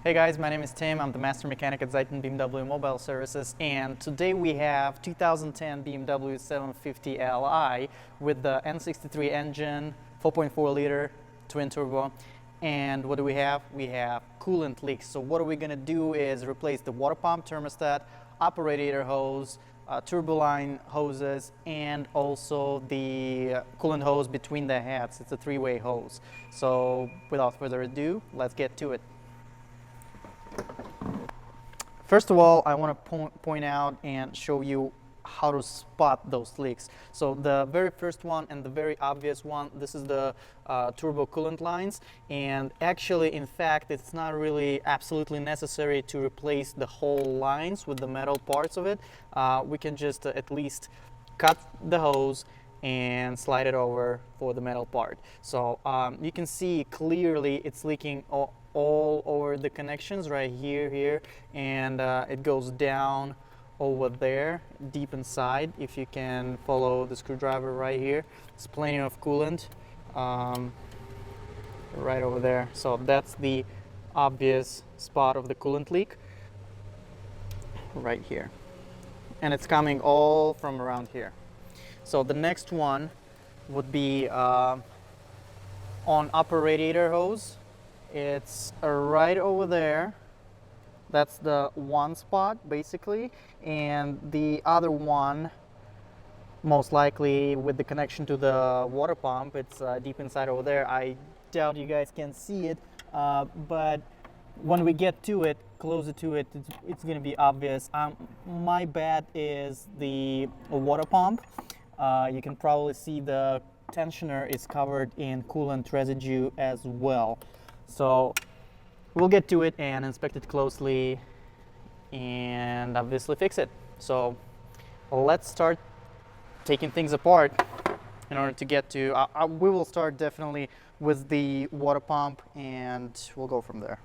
Hey guys, my name is Tim. I'm the master mechanic at Zeiton BMW Mobile Services, and today we have 2010 BMW 750 Li with the N63 engine, 4.4 liter twin turbo. And what do we have? We have coolant leaks. So what are we going to do is replace the water pump, thermostat, upper radiator hose, turbo line hoses, and also the coolant hose between the heads. It's a three-way hose. So without further ado, let's get to it. First of all, I want to point out and show you how to spot those leaks. So the very first one and the very obvious one, this is the turbo coolant lines, and actually in fact it's not really absolutely necessary to replace the whole lines with the metal parts of it. We can just at least cut the hose and slide it over for the metal part. So you can see clearly it's leaking all over the connections right here, and it goes down over there deep inside. If you can follow the screwdriver right here, there's plenty of coolant right over there. So that's the obvious spot of the coolant leak right here, and it's coming all from around here. So the next one would be on upper radiator hose. It's right over there. That's the one spot basically, and the other one most likely with the connection to the water pump, it's deep inside over there. I doubt you guys can see it, but when we get to it, closer to it, it's going to be obvious. My bet is the water pump. You can probably see the tensioner is covered in coolant residue as well. So we'll get to it and inspect it closely and obviously fix it. So let's start taking things apart in order to get to, we will start definitely with the water pump and we'll go from there.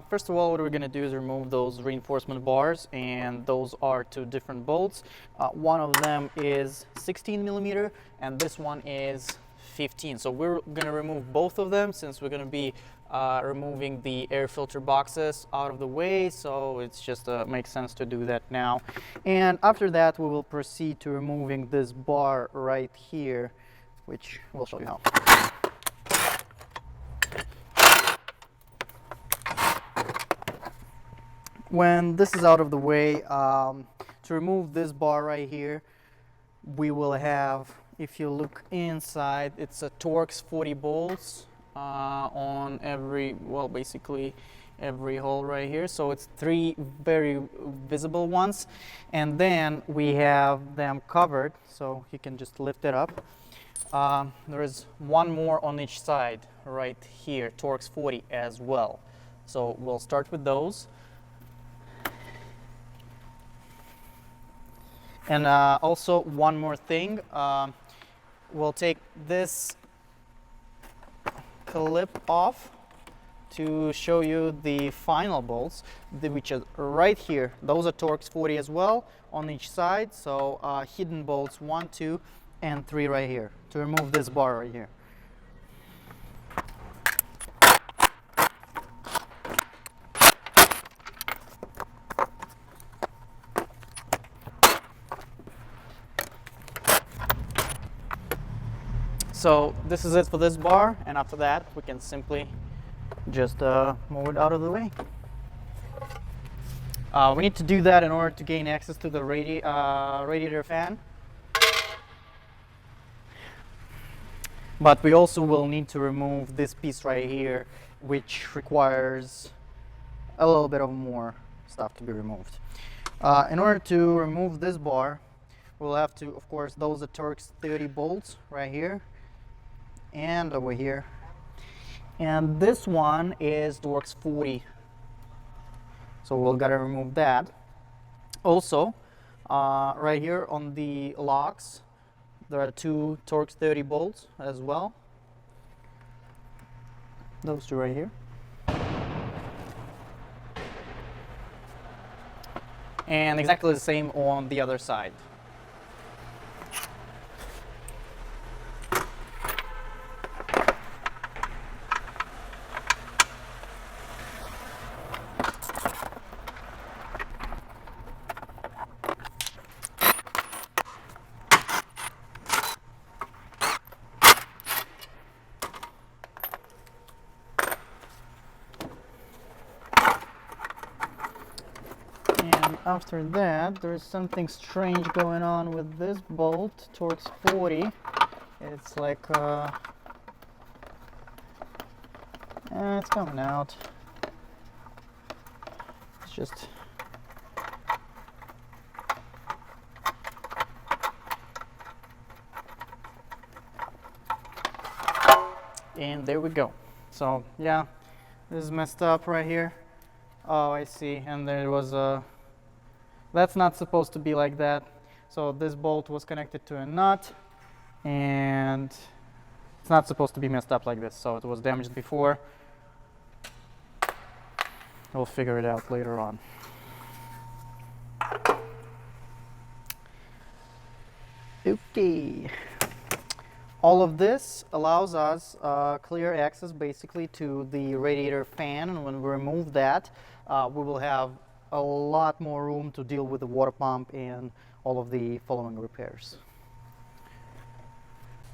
First of all, what we're going to do is remove those reinforcement bars, and those are two different bolts. One of them is 16 millimeter and this one is 15. So we're going to remove both of them since we're going to be removing the air filter boxes out of the way, so it's just makes sense to do that now. And after that we will proceed to removing this bar right here, which we'll show you how. When this is out of the way, to remove this bar right here, we will have, if you look inside, it's a Torx 40 bolts on every, well, basically every hole right here. So it's three very visible ones, and then we have them covered, so you can just lift it up. There is one more on each side right here, Torx 40 as well. So we'll start with those. And also one more thing, we'll take this clip off to show you the final bolts, which are right here. Those are Torx 40 as well on each side. So hidden bolts 1, 2, and 3 right here to remove this bar right here. So this is it for this bar, and after that we can simply just move it out of the way. We need to do that in order to gain access to the radiator fan. But we also will need to remove this piece right here, which requires a little bit of more stuff to be removed. In order to remove this bar, we'll have to, of course, those are Torx 30 bolts right here and over here, and this one is Torx 40, so we'll gotta remove that. Also right here on the locks there are two Torx 30 bolts as well, those two right here, and exactly the same on the other side. after that, there's something strange going on with this bolt towards 40. It's like it's coming out. It's just and there we go. So yeah, this is messed up right here. Oh, I see. And there was a, that's not supposed to be like that. So this bolt was connected to a nut, and it's not supposed to be messed up like this. So it was damaged before. We'll figure it out later on. Okay. All of this allows us clear access basically to the radiator fan, and when we remove that, we will have a lot more room to deal with the water pump and all of the following repairs.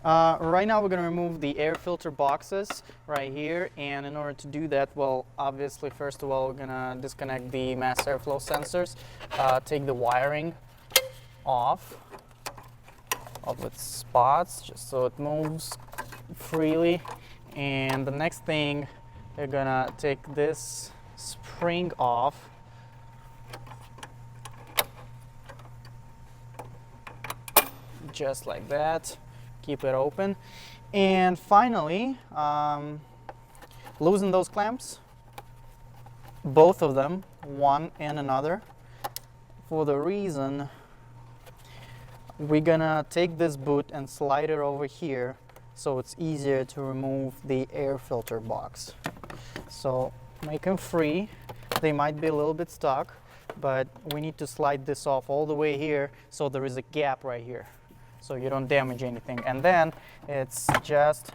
Right now we're going to remove the air filter boxes right here, and in order to do that, well, obviously first of all we're going to disconnect the mass airflow sensors, take the wiring off of its spots just so it moves freely. And the next thing, we're gonna take this spring off, just like that, keep it open, and finally loosen those clamps, both of them, one and another, for the reason we're gonna take this boot and slide it over here so it's easier to remove the air filter box. So make them free. They might be a little bit stuck, but we need to slide this off all the way here so there is a gap right here so you don't damage anything. And then it's just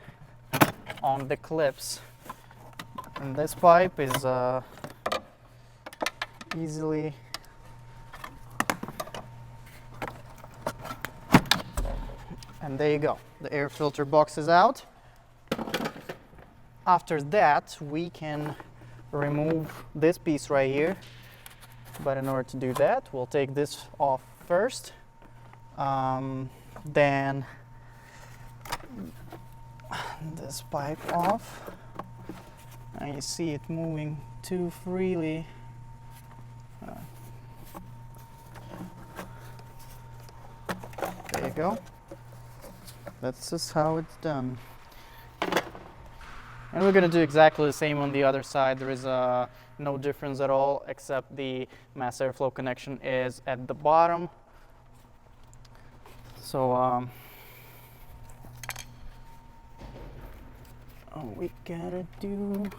on the clips. And this pipe is easily and there you go. The air filter box is out. After that, we can remove this piece right here. But in order to do that, we'll take this off first. Then this pipe off. And you see it moving too freely. There you go. That's just how it's done. And we're going to do exactly the same on the other side. There is no difference at all, except the mass airflow connection is at the bottom. So all we gotta do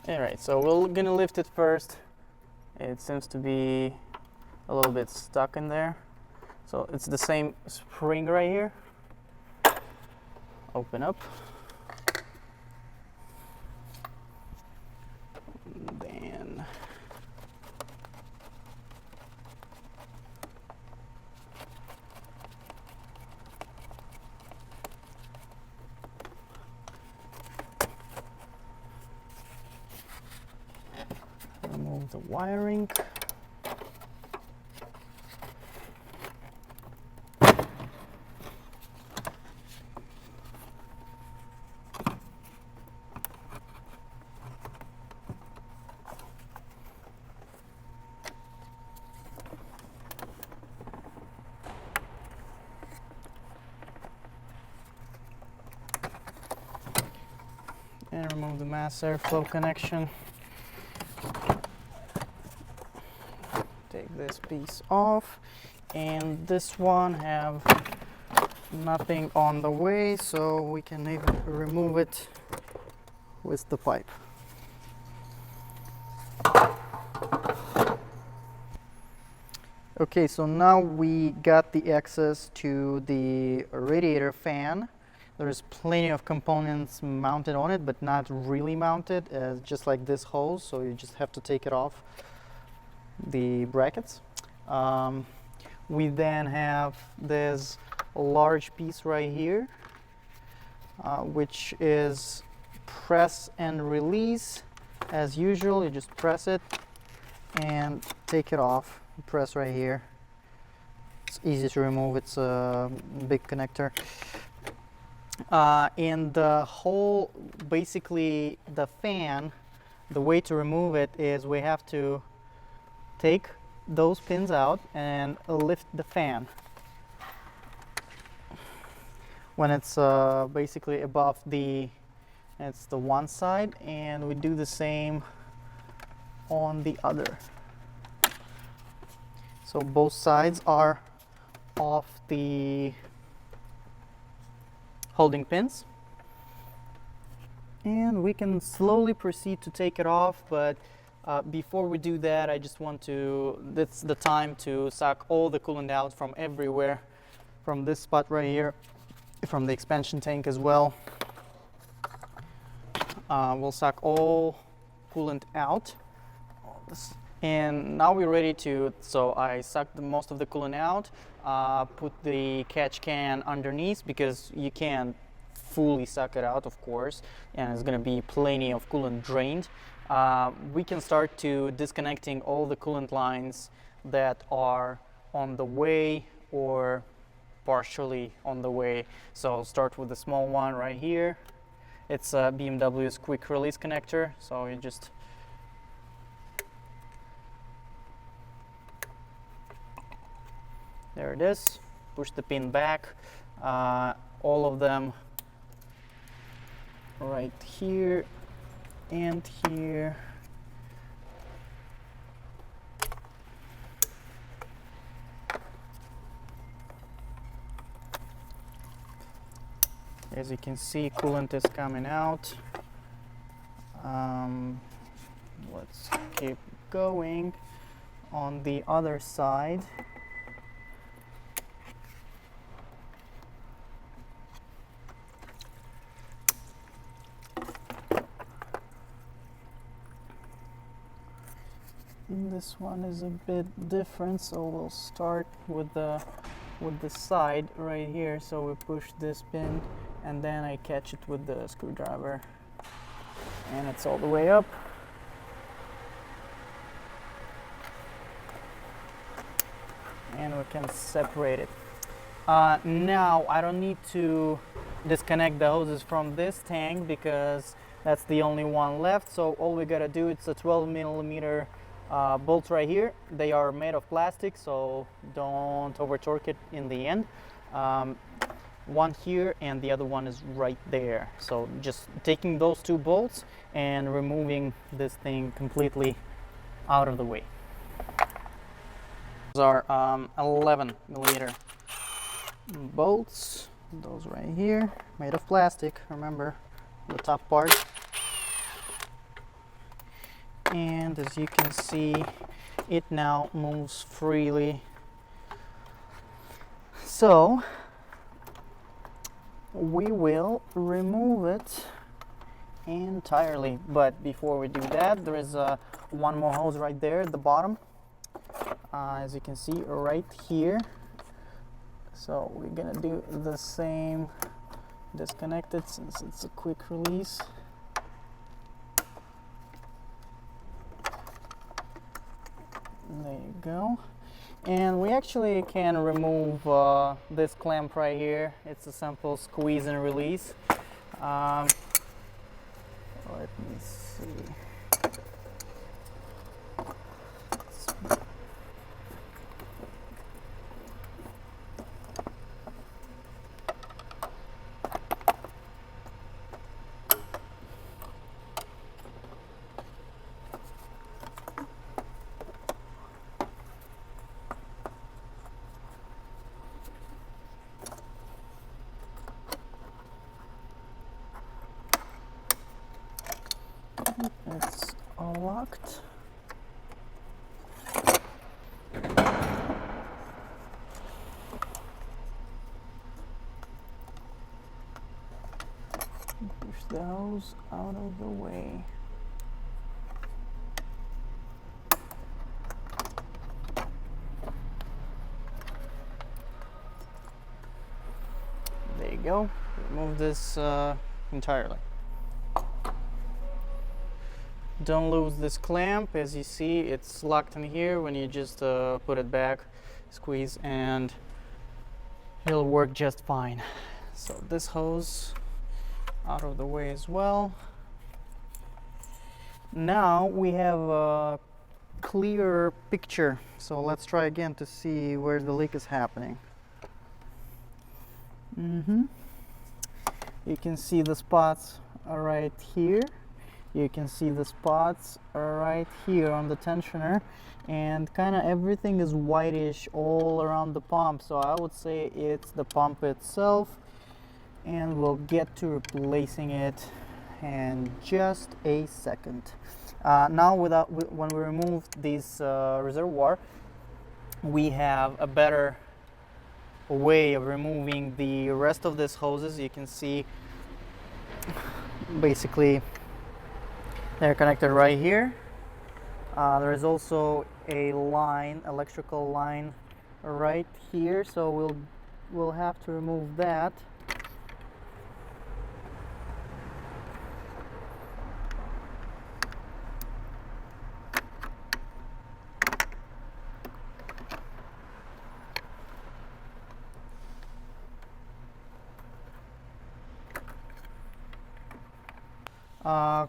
Alright, so we're gonna lift it first. It seems to be a little bit stuck in there. So it's the same spring right here. Open up. Then remove the wiring. And remove the mass airflow connection. Take this piece off, and this one have nothing on the way, so we can even remove it with the pipe. Okay, so now we got the access to the radiator fan. There's plenty of components mounted on it, but not really mounted, just like this hose, so you just have to take it off the brackets. We then have this large piece right here, which is press and release. As usual, you just press it and take it off. Press right here. It's easy to remove, it's a big connector. And the whole, basically the fan, the way to remove it is we have to take those pins out and lift the fan when it's basically above it's the one side, and we do the same on the other. So both sides are off the holding pins, and we can slowly proceed to take it off, but before we do that, I just want to, that's the time to suck all the coolant out from everywhere, from this spot right here, from the expansion tank as well. We'll suck all coolant out. And now we're ready to, so I sucked most of the coolant out, put the catch can underneath because you can't fully suck it out, of course, and it's going to be plenty of coolant drained. We can start to disconnecting all the coolant lines that are on the way or partially on the way. So I'll start with the small one right here. It's a BMW's quick release connector, so you just there it is. Push the pin back. All of them right here and here. As you can see, coolant is coming out. Let's keep going on the other side. This one is a bit different, so we'll start with the side right here. So we push this pin and then I catch it with the screwdriver, and it's all the way up. And we can separate it. Now I don't need to disconnect the hoses from this tank because that's the only one left. So all we gotta do, it's a 12mm bolts right here. They are made of plastic, so don't over torque it in the end. One here and the other one is right there. So just taking those two bolts and removing this thing completely out of the way. Those are 11mm bolts, those right here, made of plastic, remember the top part. And as you can see, it now moves freely. So we will remove it entirely, but before we do that, there is one more hose right there at the bottom, as you can see right here. So we're gonna do the same, disconnect it since it's a quick release. There you go. And we actually can remove this clamp right here. It's a simple squeeze and release. Let me see. It's all locked. Push the hose out of the way. There you go. Remove this entirely. Don't lose this clamp. As you see, it's locked in here. When you just put it back, squeeze, and it'll work just fine. So this hose out of the way as well. Now we have a clearer picture. So let's try again to see where the leak is happening. You can see the spots right here. You can see the spots right here on the tensioner, and kind of everything is whitish all around the pump. So I would say it's the pump itself, and we'll get to replacing it in just a second. Now when we remove this reservoir, we have a better way of removing the rest of these hoses. You can see basically they're connected right here. There is also a line, electrical line right here, so we'll have to remove that.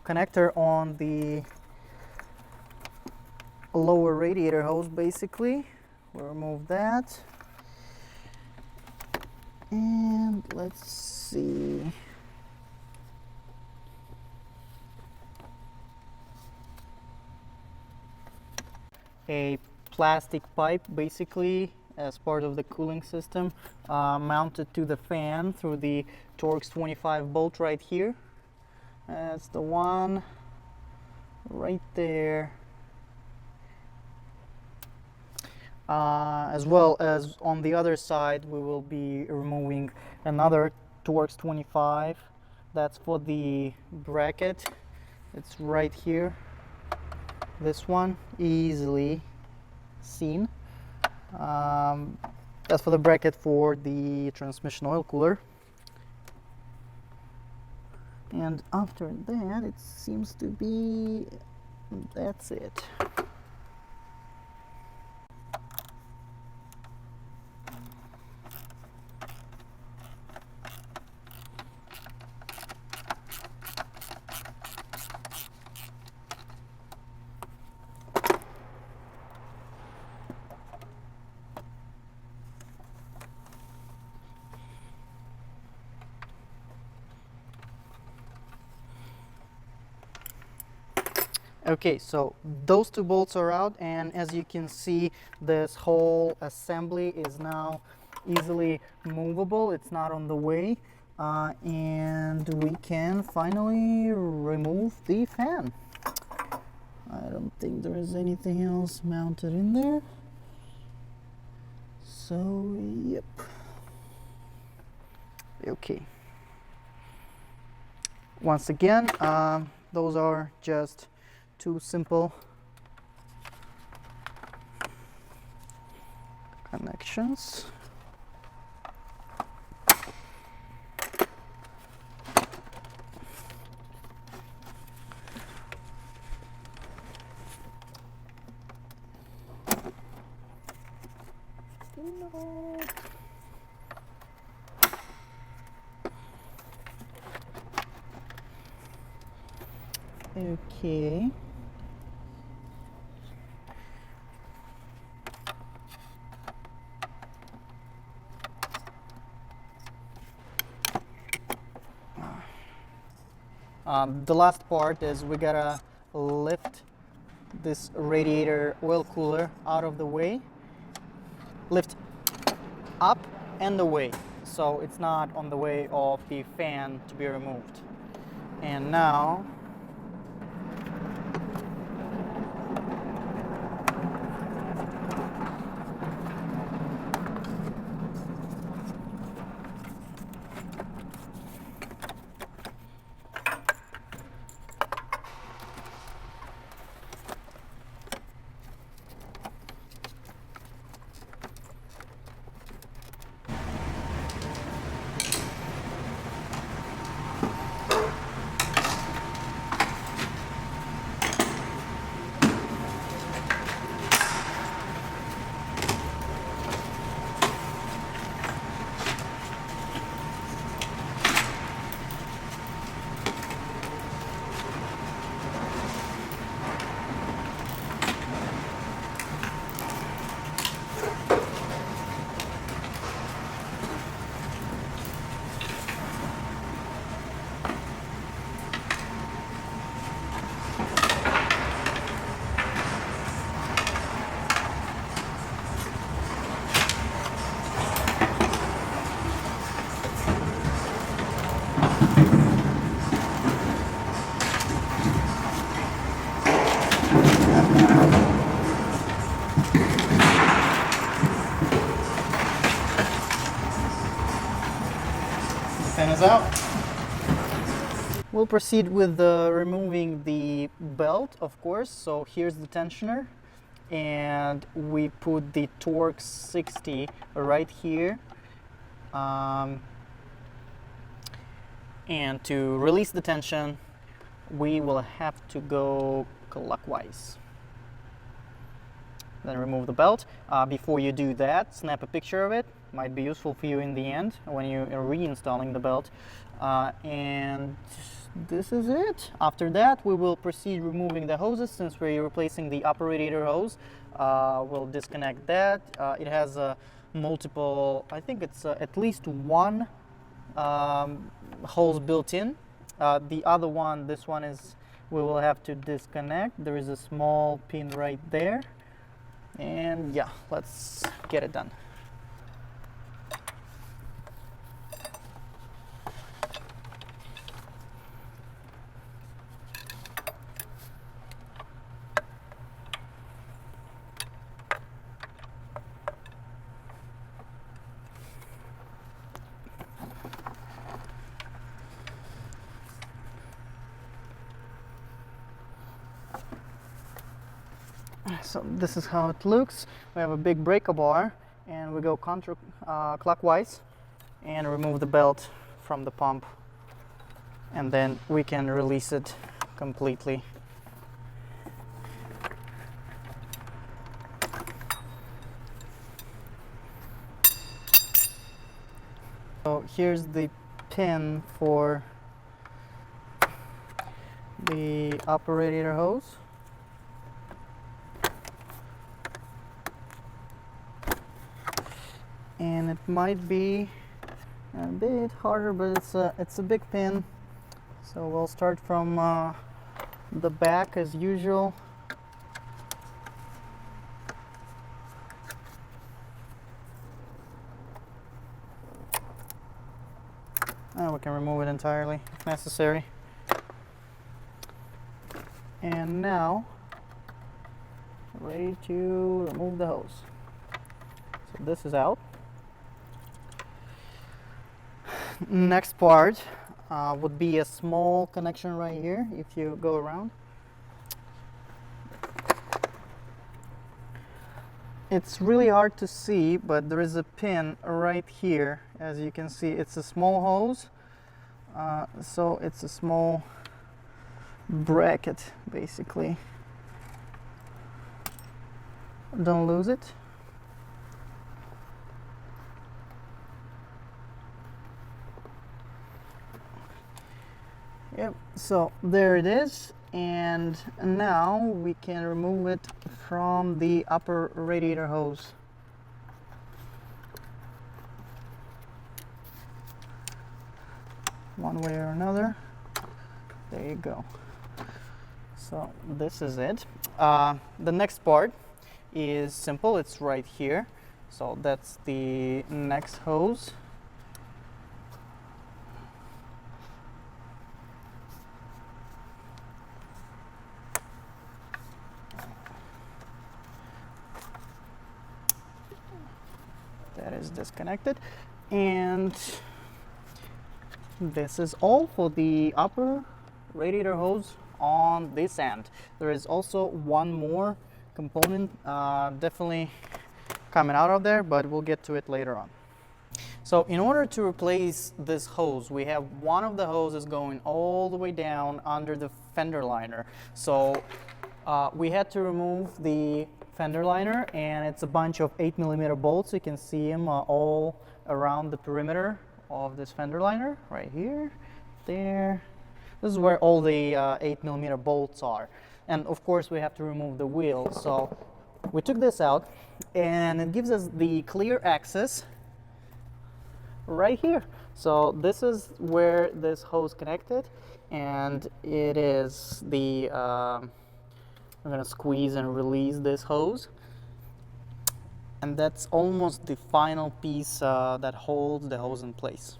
Connector on the lower radiator hose, basically. We'll remove that. And let's see. A plastic pipe, basically, as part of the cooling system, mounted to the fan through the Torx 25 bolt right here. That's the one right there. As well as on the other side, we will be removing another Torx 25. That's for the bracket. It's right here. This one, easily seen. That's for the bracket for the transmission oil cooler. And after that, it seems to be, that's it. Okay, so those two bolts are out, and as you can see, this whole assembly is now easily movable. It's not on the way, and we can finally remove the fan. I don't think there is anything else mounted in there. So, yep. Okay. Once again, those are just two simple connections. No. Okay. The last part is we gotta lift this radiator oil cooler out of the way. Lift up and away, so it's not on the way of the fan to be removed. And now We'll proceed with removing the belt, of course. So here's the tensioner, and we put the torque 60 right here. And to release the tension, we will have to go clockwise. Then remove the belt. Before you do that, snap a picture of it. Might be useful for you in the end when you're reinstalling the belt. And this is it. After that, we will proceed removing the hoses. Since we're replacing the upper radiator hose, we'll disconnect that. It has multiple, I think it's at least one hose built in. The other one, this one is, we will have to disconnect. There is a small pin right there. And yeah, let's get it done. So this is how it looks. We have a big breaker bar, and we go clockwise and remove the belt from the pump, and then we can release it completely. So here's the pin for the upper radiator hose. And it might be a bit harder, but it's a big pin. So we'll start from the back as usual. And we can remove it entirely if necessary. And now, ready to remove the hose. So this is out. Next part would be a small connection right here if you go around. It's really hard to see, but there is a pin right here. As you can see, it's a small hose, so it's a small bracket basically. Don't lose it. Yep, so there it is, and now we can remove it from the upper radiator hose. One way or another. There you go. So this is it. The next part is simple, it's right here. So that's the next hose. That is disconnected, and this is all for the upper radiator hose on this end. There is also one more component definitely coming out of there, but we'll get to it later on. So in order to replace this hose, we have one of the hoses going all the way down under the fender liner. So we had to remove the fender liner, and it's a bunch of 8mm bolts. You can see them all around the perimeter of this fender liner, right here, there. This is where all the 8mm bolts are. And of course we have to remove the wheel. So we took this out, and it gives us the clear access right here. So this is where this hose connected, and it is the I'm going to squeeze and release this hose, and that's almost the final piece that holds the hose in place.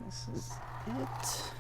This is it.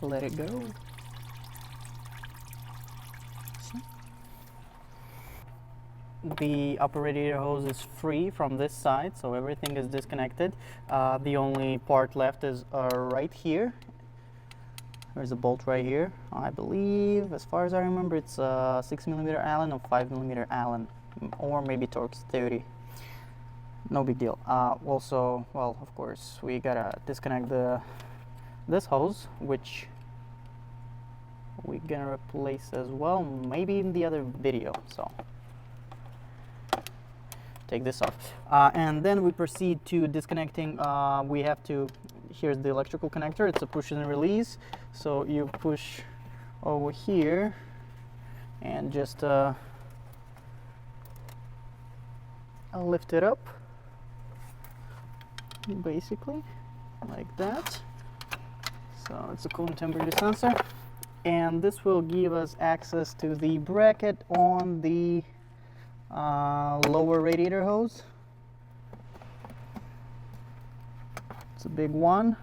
Let it go. The upper radiator hose is free from this side, so everything is disconnected. The only part left is right here. There's a bolt right here. I believe, as far as I remember, it's a 6mm Allen or 5mm Allen, or maybe Torx 30. No big deal. Also, well, of course, we gotta disconnect this hose, which we're gonna replace as well, maybe in the other video. So take this off, and then we proceed to disconnecting. We have to, here's the electrical connector. It's a push and release, so you push over here and just lift it up, basically like that. So it's a coolant temperature sensor, and this will give us access to the bracket on the lower radiator hose. It's a big one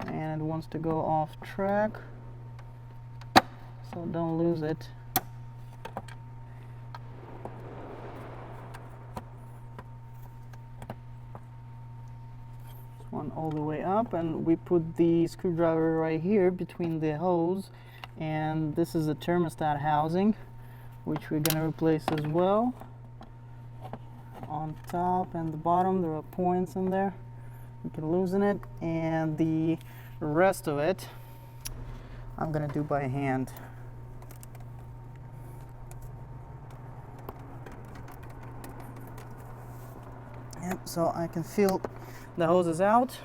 and it wants to go off track, so don't lose it. One all the way up, and we put the screwdriver right here between the hose, and this is a thermostat housing, which we're gonna replace as well. On top and the bottom there are points in there, you can loosen it, and the rest of it I'm gonna do by hand. Yep, so I can feel the hose is out.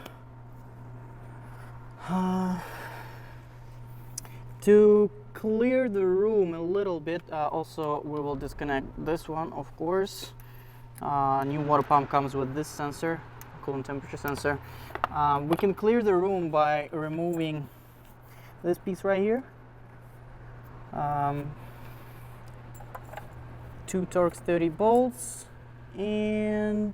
To clear the room a little bit, also we will disconnect this one, of course. New water pump comes with this sensor, coolant temperature sensor. We can clear the room by removing this piece right here. 2 Torx 30 bolts, and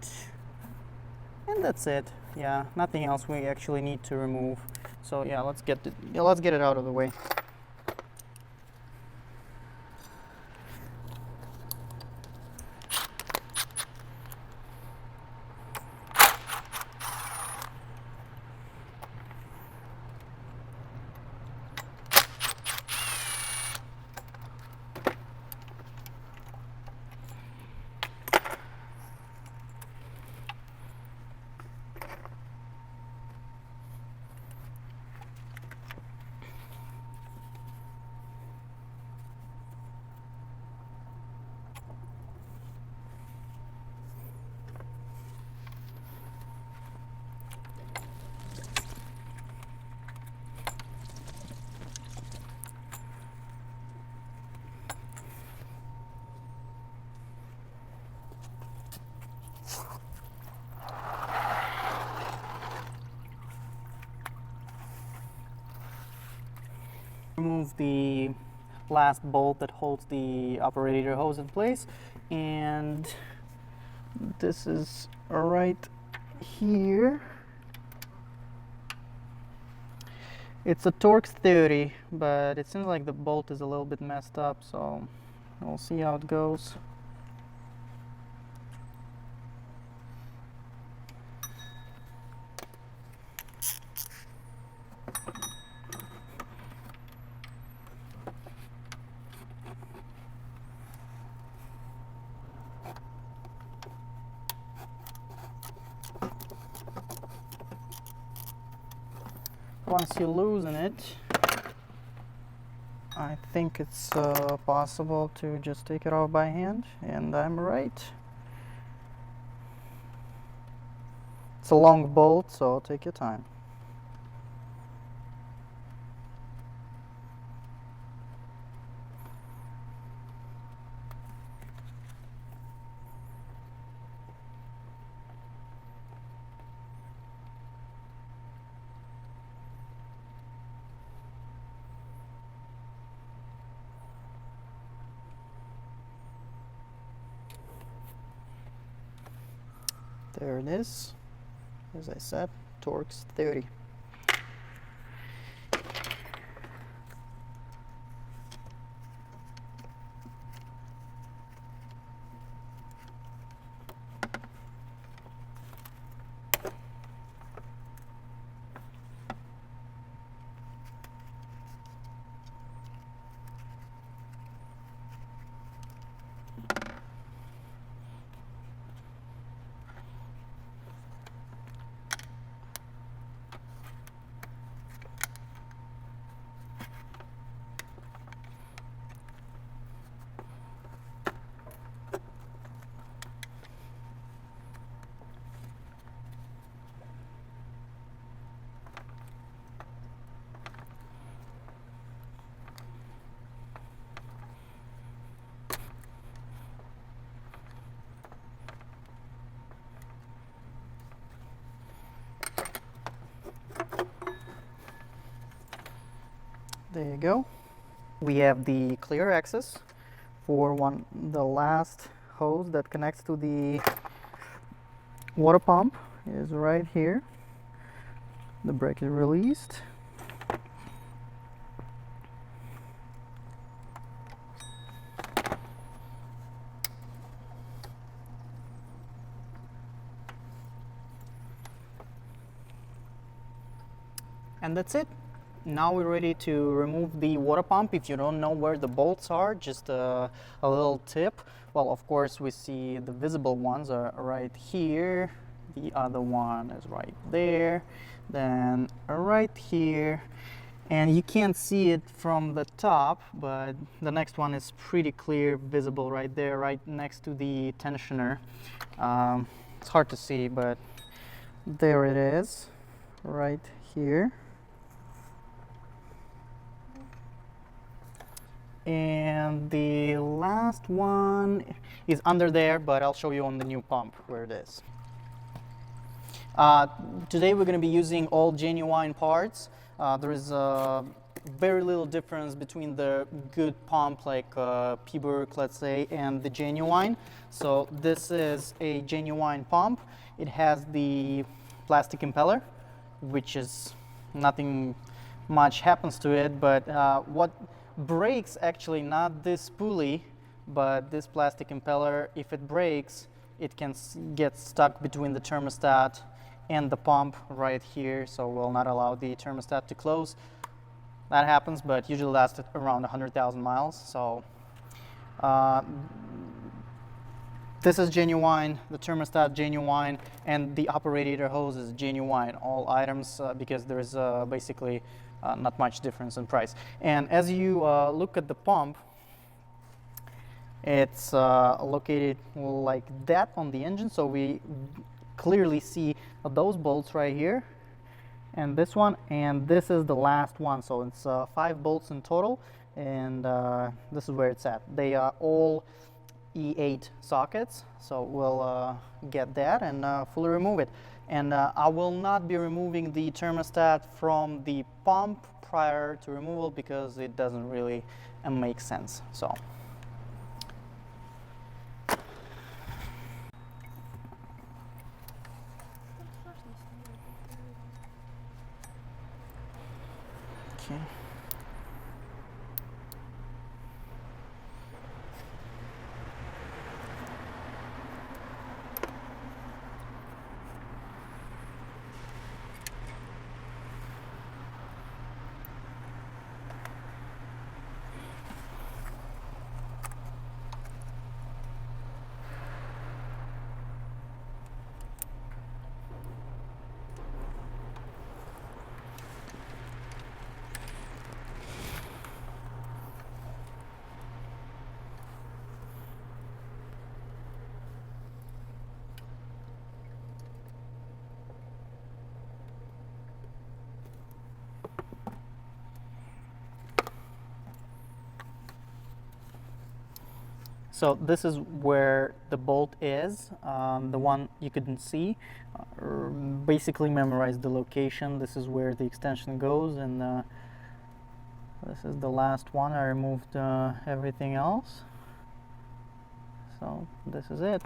that's it. Yeah, nothing else we actually need to remove. So yeah, let's get it out of the way. Remove the last bolt that holds the upper radiator hose in place, and this is right here. It's a Torx 30, but it seems like the bolt is a little bit messed up, so we'll see how it goes. once you loosen it, I think it's possible to just take it off by hand, and I'm right. It's a long bolt, so take your time. There it is. As I said, torque's 30. There you go. We have the clear access for the last hose that connects to the water pump is right here. The brake is released. And that's it. Now we're ready to remove the water pump. If you don't know where the bolts are, just a little tip. Well, of course, we see the visible ones are right here. The other one is right there. Then right here. And you can't see it from the top, but the next one is pretty clear, visible right there, right next to the tensioner. It's hard to see, but there it is, right here. And the last one is under there, but I'll show you on the new pump where it is. Today we're going to be using all genuine parts. There is very little difference between the good pump like P-Burk, let's say, and the genuine. So this is a genuine pump. It has the plastic impeller, which is nothing much happens to it, but what breaks actually not this pulley but this plastic impeller. If it breaks, it can get stuck between the thermostat and the pump right here, so will not allow the thermostat to close. That happens, but usually lasts around 100,000 miles. So this is genuine, the thermostat genuine, and the operator hose is genuine. All items, because there is basically not much difference in price. And as you look at the pump, it's located like that on the engine, so we clearly see those bolts right here, and this one, and this is the last one. So it's 5 bolts in total, and this is where it's at. They are all E8 sockets, so we'll get that and fully remove it. And I will not be removing the thermostat from the pump prior to removal because it doesn't really make sense. So okay. So this is where the bolt is, the one you couldn't see. Basically memorize the location. This is where the extension goes, and this is the last one. I removed everything else. So this is it.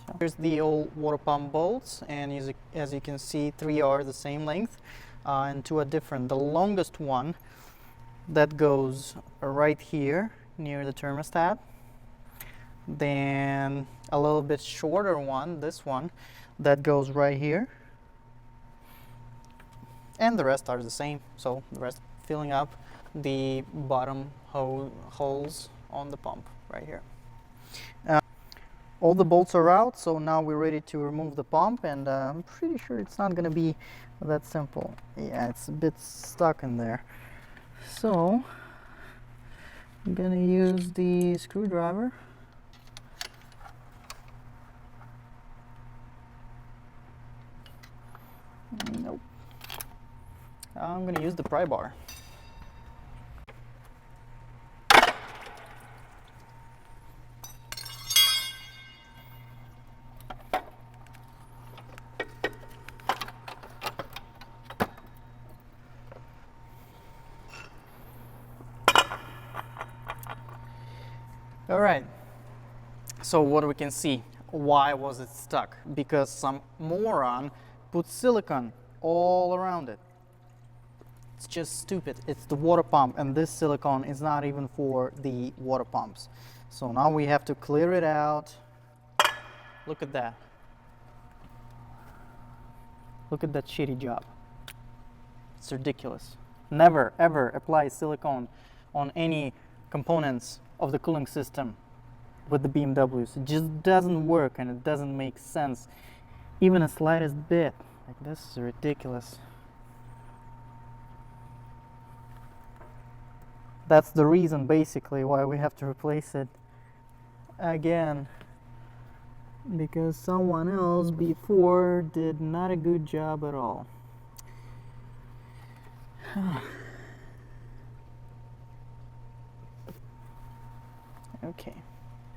So here's the old water pump bolts, and as you can see, 3 are the same length and 2 are different. The longest one that goes right here near the thermostat, then a little bit shorter one, this one, that goes right here, and the rest are the same. So the rest filling up the bottom holes on the pump right here. All the bolts are out, so now we're ready to remove the pump, and I'm pretty sure it's not going to be that simple. Yeah, it's a bit stuck in there. So I'm going to use the screwdriver. Nope. I'm going to use the pry bar. All right, so what we can see, why was it stuck? Because some moron put silicone all around it. It's just stupid. It's the water pump, and this silicone is not even for the water pumps. So now we have to clear it out. Look at that. Look at that shitty job. It's ridiculous. Never ever apply silicone on any components of the cooling system with the BMWs. It just doesn't work, and it doesn't make sense. Even a slightest bit. Like, this is ridiculous. That's the reason basically why we have to replace it again, because someone else before did not a good job at all. Okay,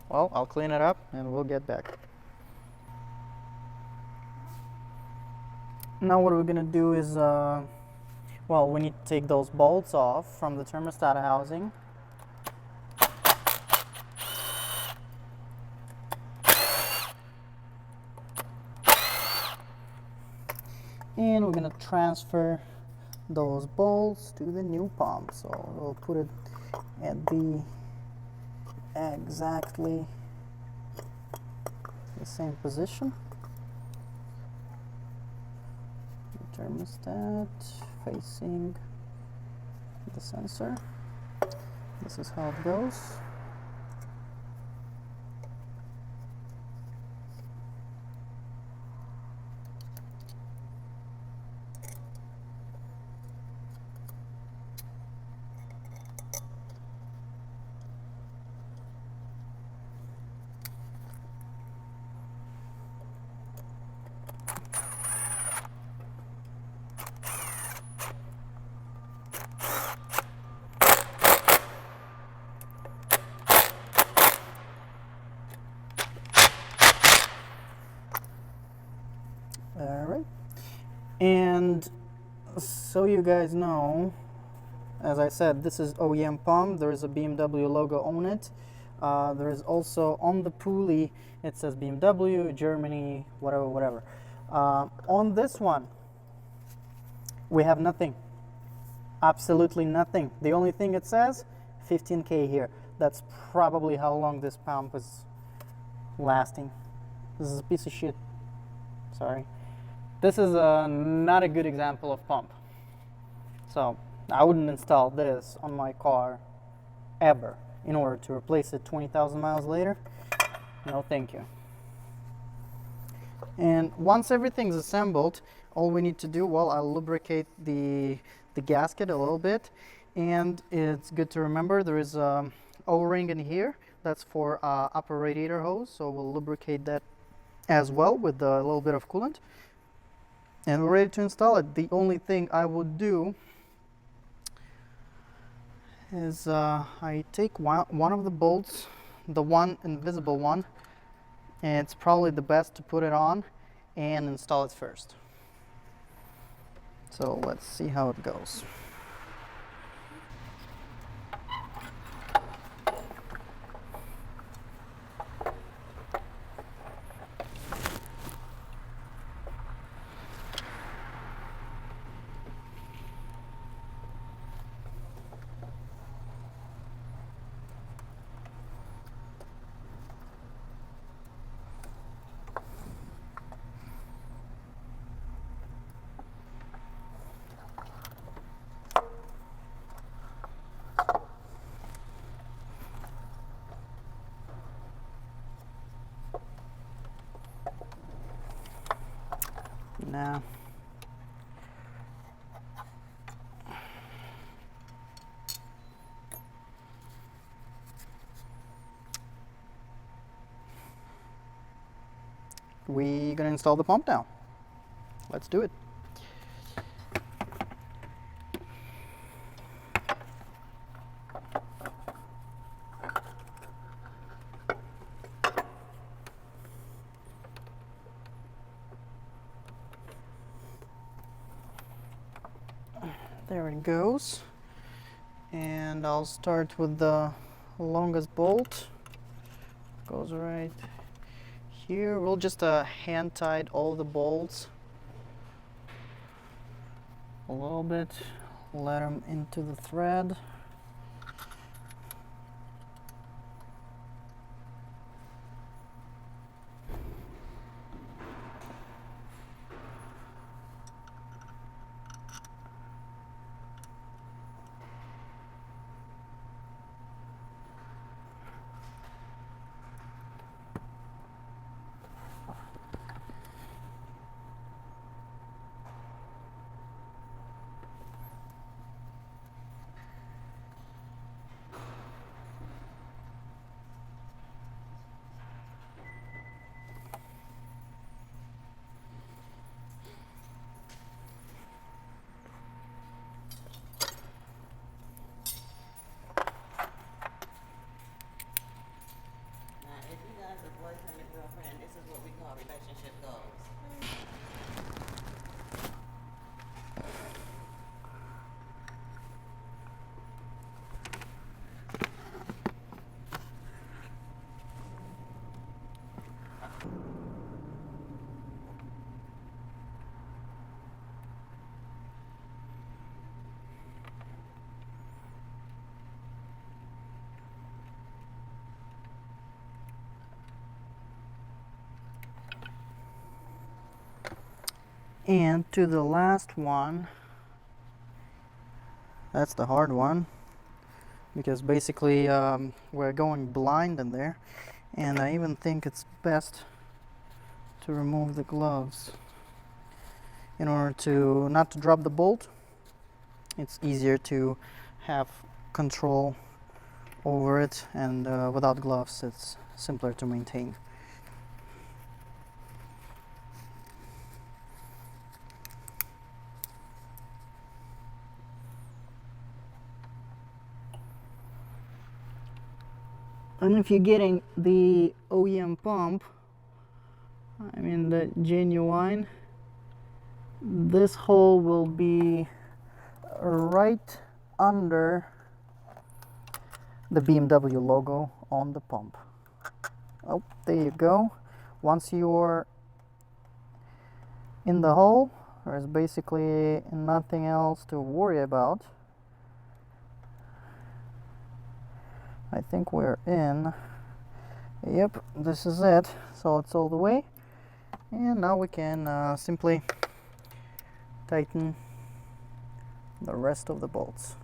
well, I'll clean it up and we'll get back. Now what we're gonna do is, well, we need to take those bolts off from the thermostat housing. And we're gonna transfer those bolts to the new pump. So we'll put it at the exactly the same position. The thermostat facing the sensor. This is how it goes. Alright, and so you guys know, as I said, this is OEM pump. There is a BMW logo on it. There is also on the pulley, it says BMW, Germany, whatever. On this one, we have nothing, absolutely nothing. The only thing it says, 15K here. That's probably how long this pump is lasting. This is a piece of shit, sorry. This is not a good example of pump. So I wouldn't install this on my car ever in order to replace it 20,000 miles later. No, thank you. And once everything's assembled, all we need to do, well, I'll lubricate the gasket a little bit. And it's good to remember there is a O-ring in here. That's for upper radiator hose. So we'll lubricate that as well with a little bit of coolant. And we're ready to install it. The only thing I would do is I take one of the bolts, the one invisible one, and it's probably the best to put it on and install it first. So let's see how it goes. Now, we're gonna install the pump now. Let's do it. There it goes. And I'll start with the longest bolt. Goes right here. We'll just hand tight all the bolts a little bit, let them into the thread. Boyfriend and girlfriend, this is what we call relationship goals. And to the last one, that's the hard one, because basically we're going blind in there, and I even think it's best to remove the gloves in order to not to drop the bolt. It's easier to have control over it, and without gloves it's simpler to maintain. And if you're getting the OEM pump, I mean the genuine, this hole will be right under the BMW logo on the pump. Oh, there you go. Once you're in the hole, there's basically nothing else to worry about. I think we're in. Yep, this is it. So it's all the way. And now we can simply tighten the rest of the bolts.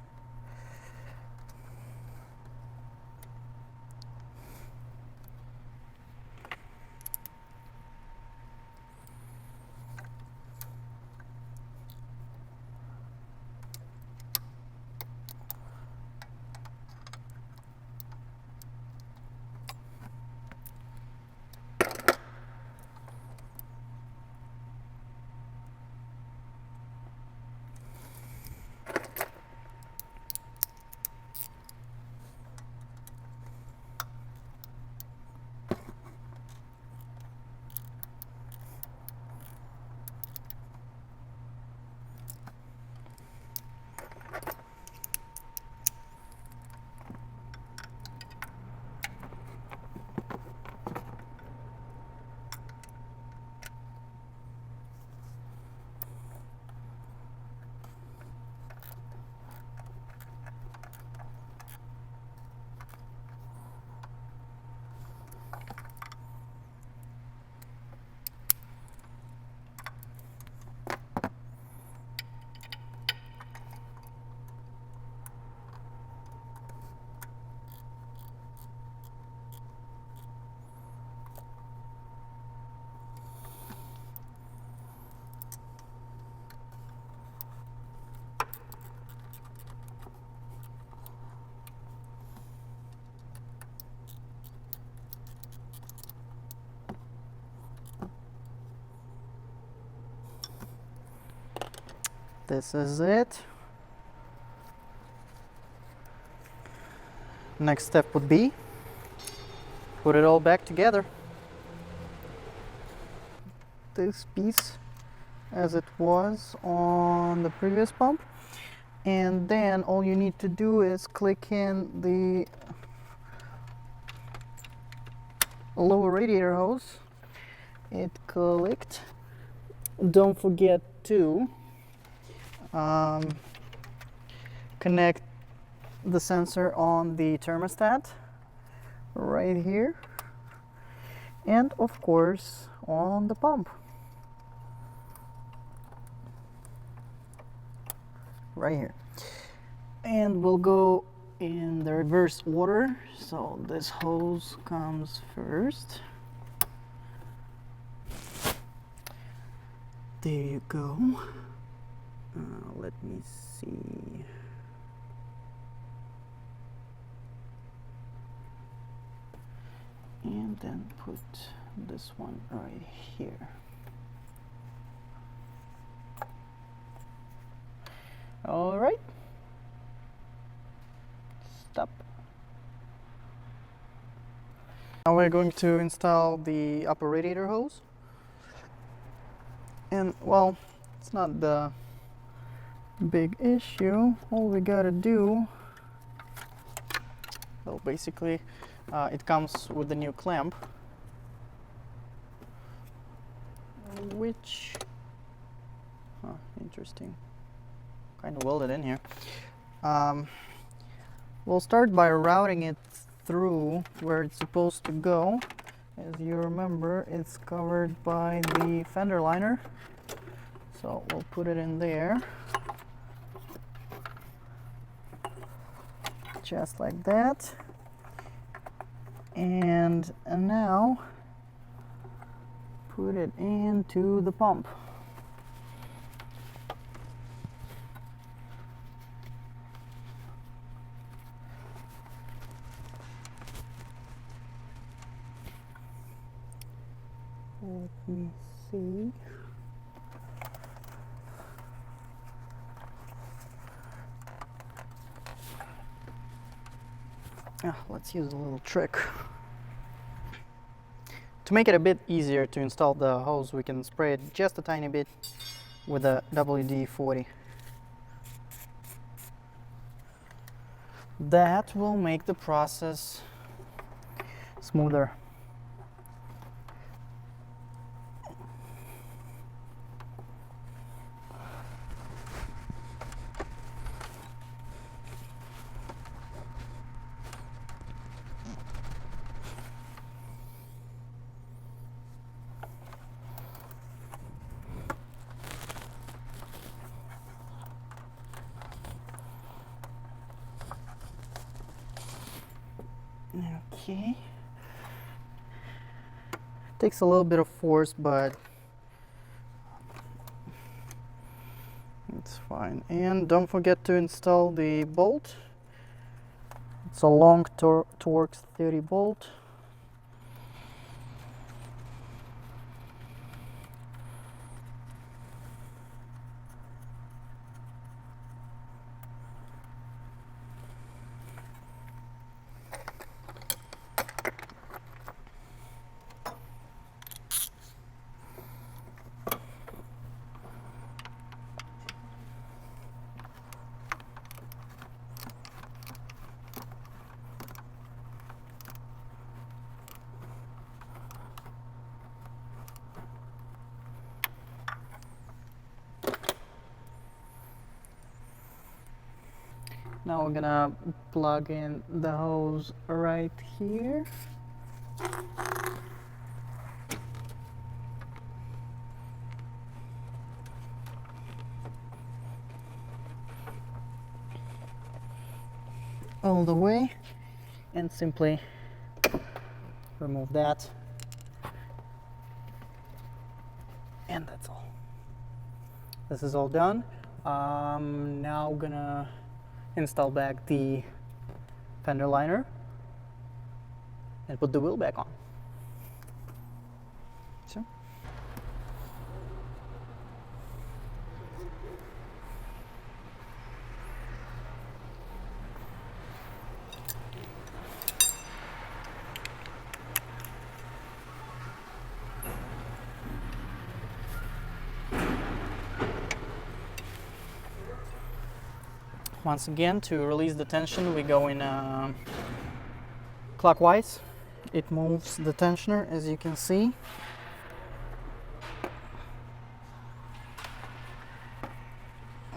This is it. Next step would be put it all back together. This piece as it was on the previous pump, and then all you need to do is click in the lower radiator hose. It clicked. Don't forget to connect the sensor on the thermostat right here, and of course on the pump right here. And we'll go in the reverse order. So this hose comes first. There you go. Let me see. And then put this one right here. All right. Stop. Now we're going to install the upper radiator hose. And well, it's not the big issue. All we gotta do, well, basically it comes with the new clamp, which interesting, kind of welded in here. We'll start by routing it through where it's supposed to go. As you remember, it's covered by the fender liner, so we'll put it in there, just like that. And now put it into the pump. Let me see. Let's use a little trick. To make it a bit easier to install the hose, we can spray it just a tiny bit with a WD-40. That will make the process smoother. Okay. Takes a little bit of force, but it's fine. And don't forget to install the bolt. It's a long Torx 30 bolt. Now we're gonna plug in the hose right here. All the way, and simply remove that, and that's all. This is all done. Now gonna install back the fender liner and put the wheel back on. So Once again, to release the tension, we go in clockwise. It moves the tensioner, as you can see.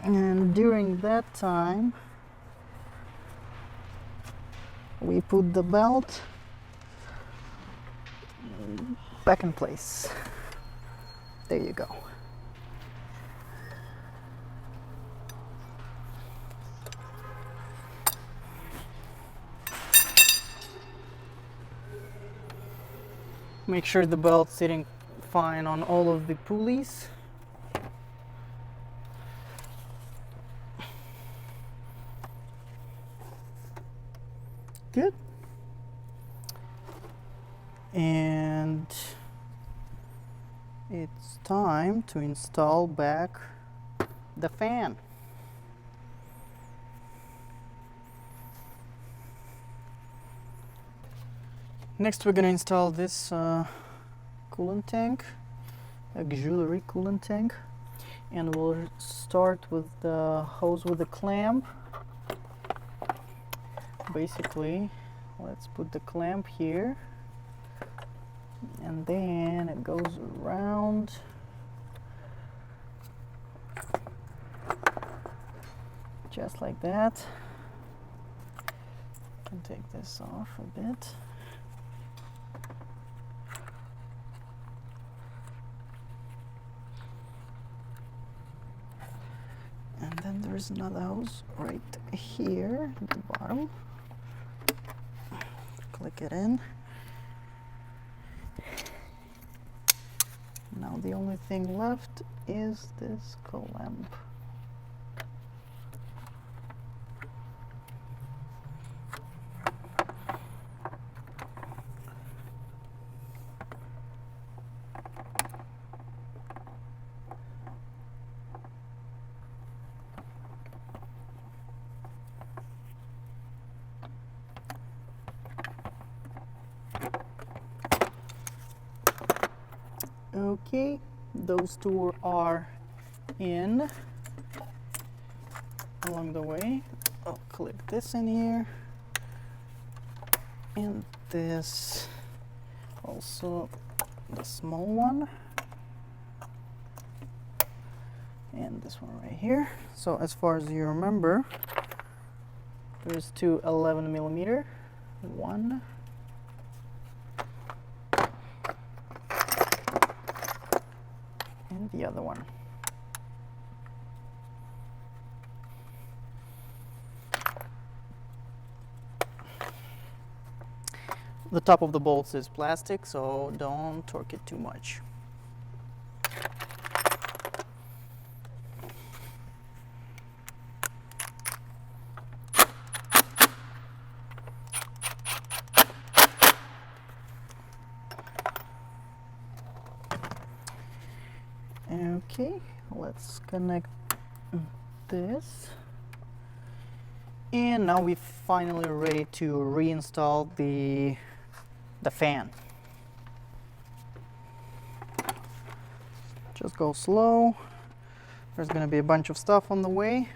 And during that time, we put the belt back in place. There you go. Make sure the belt's sitting fine on all of the pulleys. Good. And it's time to install back the fan. Next, we're going to install this coolant tank, auxiliary coolant tank, and we'll start with the hose with the clamp. Basically, let's put the clamp here, and then it goes around. Just like that. I can take this off a bit. And then there's another hose right here at the bottom. Click it in. Now the only thing left is this clamp. Okay, those two are in along the way. I'll click this in here, and this also, the small one, and this one right here. So as far as you remember, there's two 11mm, one and the other one. The top of the bolts is plastic, so don't torque it too much. Okay, let's connect this. And now we're finally ready to reinstall the fan. Just go slow. There's going to be a bunch of stuff on the way.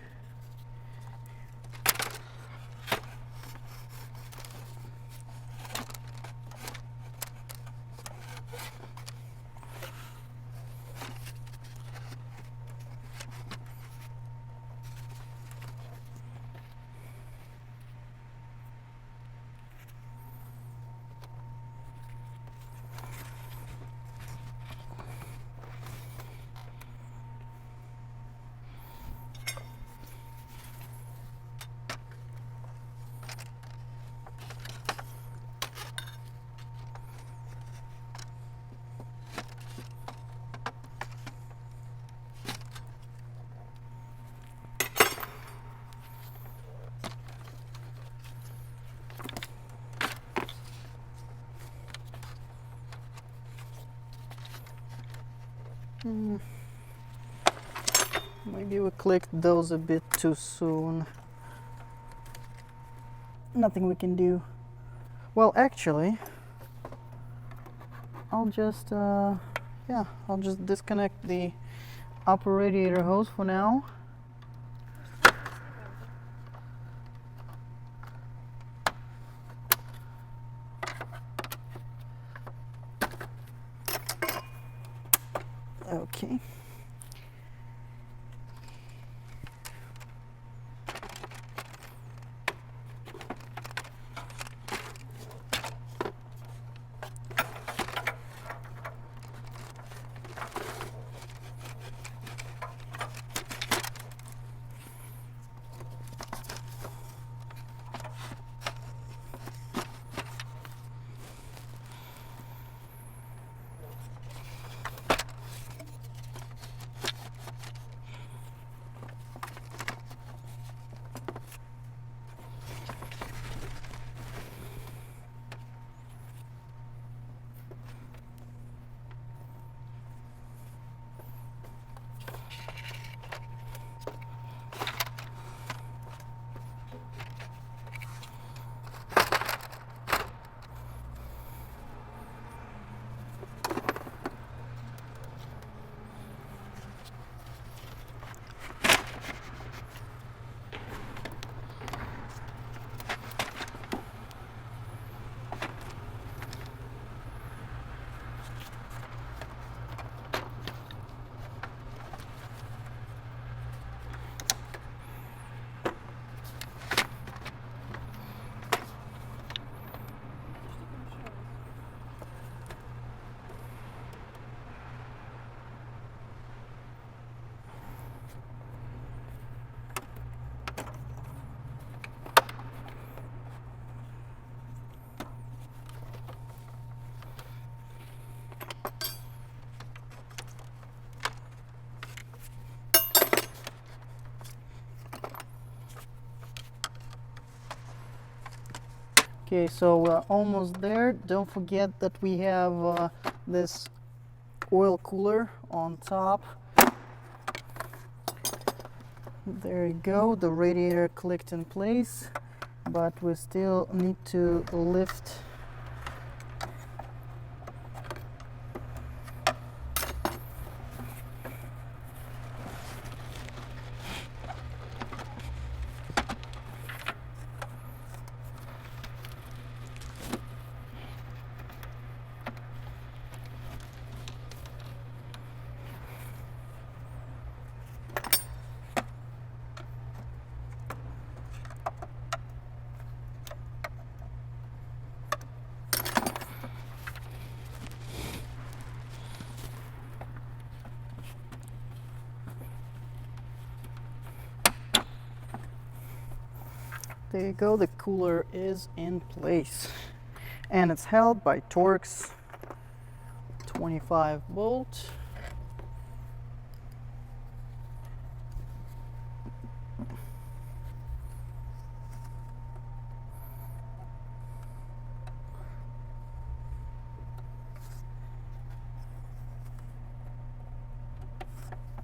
Maybe we clicked those a bit too soon. Nothing we can do. Well, actually, I'll just disconnect the upper radiator hose for now. Okay. Okay, so we're almost there. Don't forget that we have this oil cooler on top. There you go, the radiator clicked in place, but we still need to lift There you go, the cooler is in place and it's held by Torx 25 volt.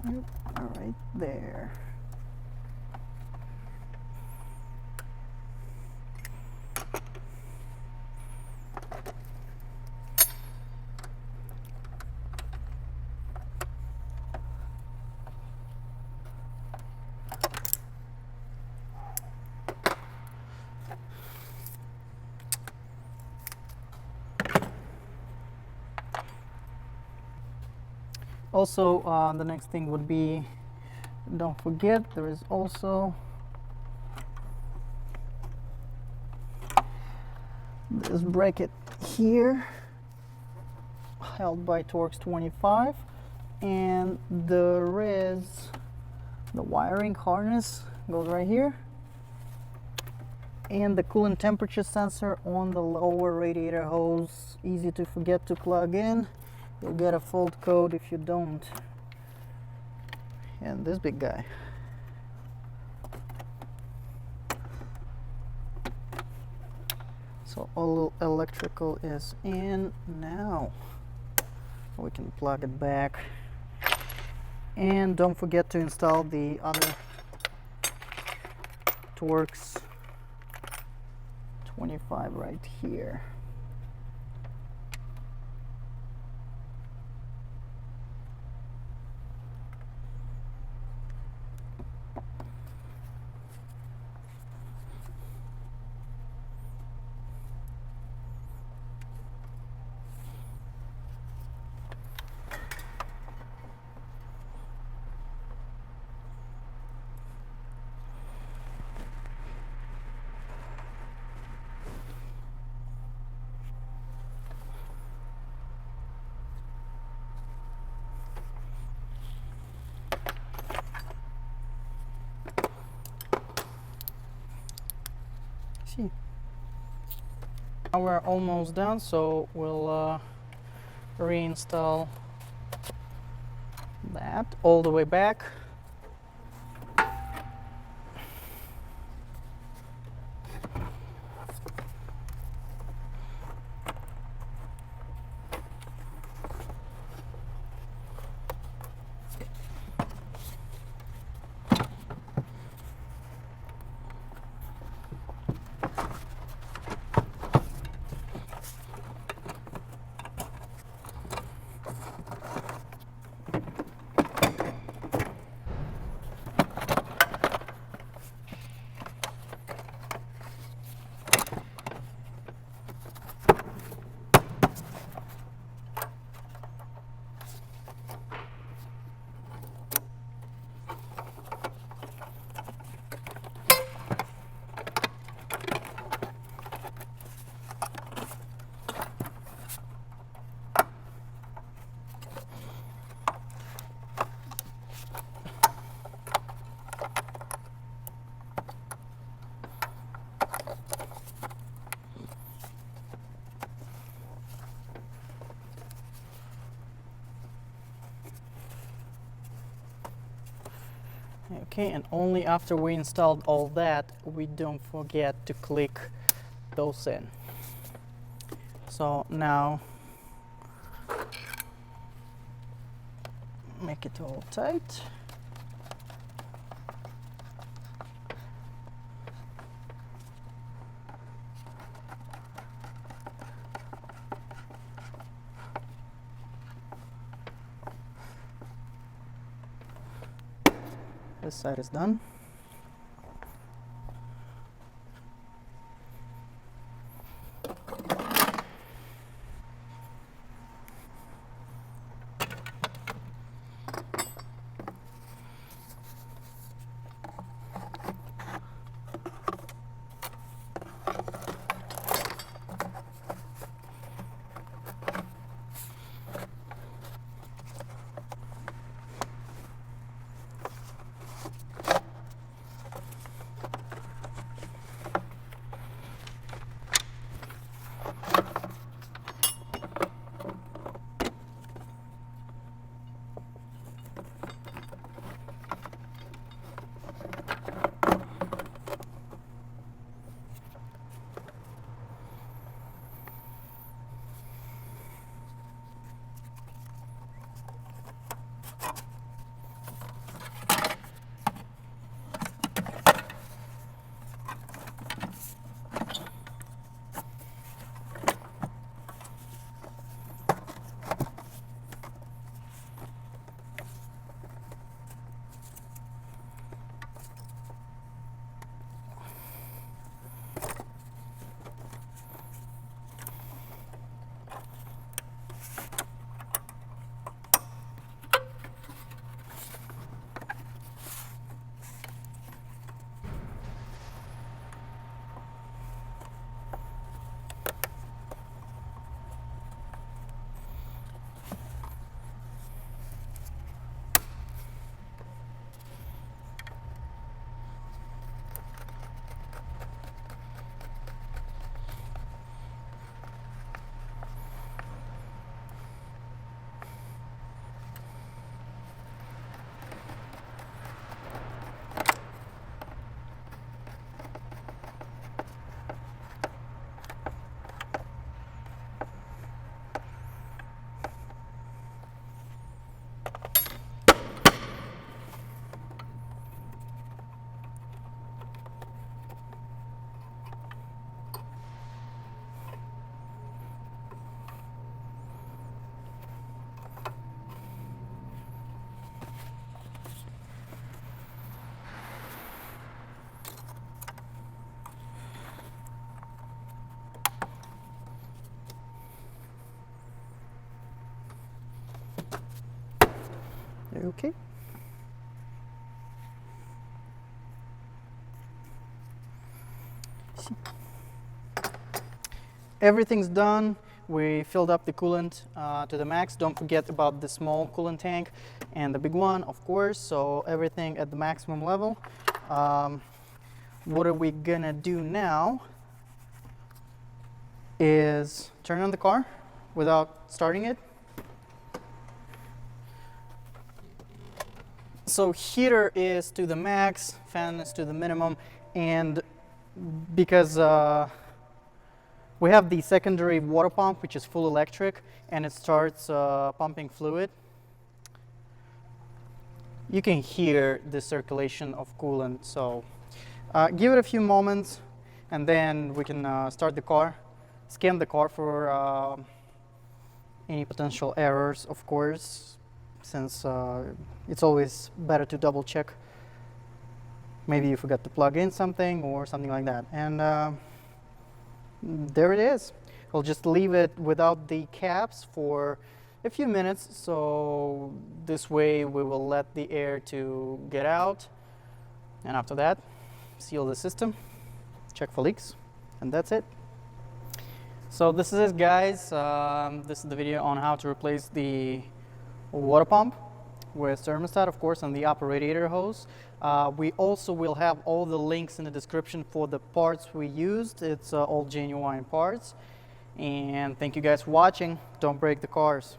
Yep, all right there. Also, the next thing would be, don't forget, there is also this bracket here, held by Torx 25, and there is the wiring harness goes right here, and the coolant temperature sensor on the lower radiator hose. Easy to forget to plug in. You'll get a fault code if you don't. And this big guy. So all electrical is in now. We can plug it back. And don't forget to install the other Torx 25 right here. See, now we're almost done, so we'll reinstall that all the way back. Okay, and only after we installed all that, we don't forget to click those in. So now, make it all tight. This side is done. Okay. Everything's done. We filled up the coolant to the max. Don't forget about the small coolant tank and the big one, of course. So everything at the maximum level. What are we gonna do now? is turn on the car without starting it. So heater is to the max, fan is to the minimum, and because we have the secondary water pump, which is full electric, and it starts pumping fluid, you can hear the circulation of coolant. So give it a few moments, and then we can start the car, scan the car for any potential errors, of course, since it's always better to double check. Maybe you forgot to plug in something or something like that. And there it is. We'll just leave it without the caps for a few minutes, so this way we will let the air to get out, and after that seal the system, check for leaks, and that's it. So this is it, guys. This is the video on how to replace the water pump with thermostat, of course, and the upper radiator hose. We also will have all the links in the description for the parts we used. It's all genuine parts. And thank you guys for watching. Don't break the cars.